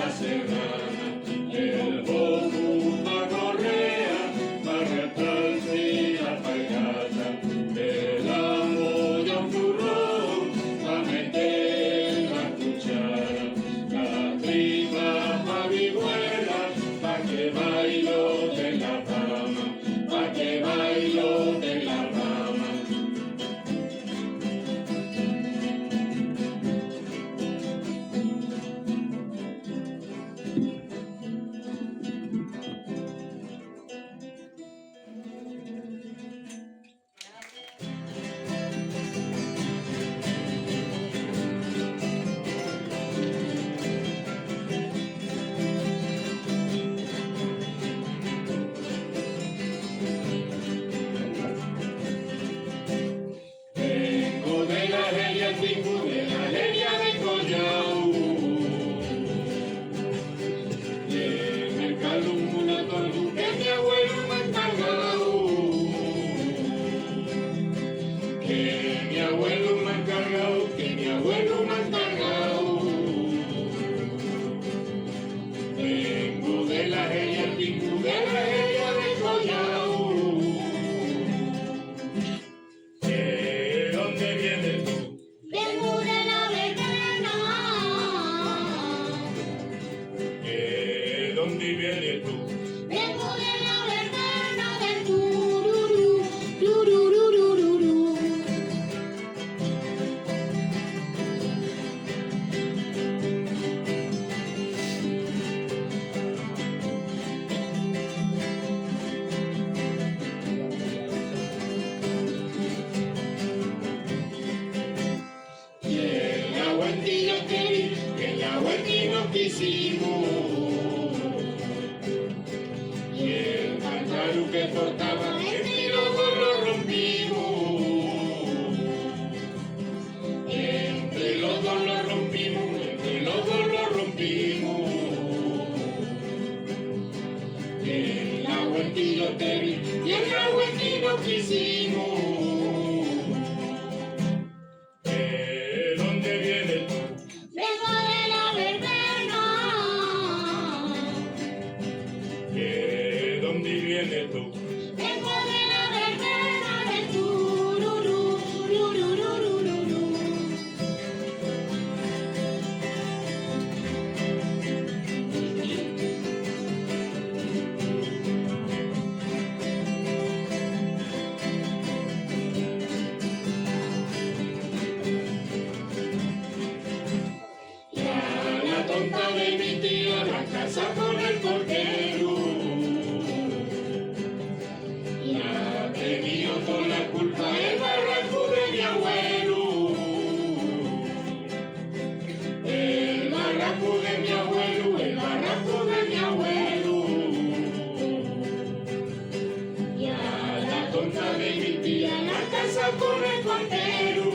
la serrana, el bobo va correa, va retarse a pagata, el amo de un turrón, va meter la cuchara, la tripa pa' vihuela, pa' que bailo de la rama, pa' que bailo de la rama. Vengo de la leña de Collao, y en el calumbo un atoldo que mi abuelo me ha encargado, que mi abuelo me ha encargado, que mi abuelo me ha encargado. Vengo de la leña, vengo de la leña de Collao. ¿De dónde vienes tú? Vengo de la verbena. ¿De dónde vienes tú? Vengo de la verbena del tururú, turururururú. Y el aguantillo que el aguantino quisimos, y el cántaro que portaba entre los dos lo rompimos, entre los dos lo rompimos, entre los dos lo rompimos. El aguantillo y el aguantino quisimos. ¿De dónde vienes tú? Vengo de la verbena. ¿De dónde vienes tú? Vengo de la verbena del tururú, turururururú. Y a la tonta de mi tía la casa con el porquero, y ha tenido toda la culpa el barranco de mi abuelo, el barranco de mi abuelo, el barranco de mi abuelo. Y a la tonta de mi tía la casa con el porquero.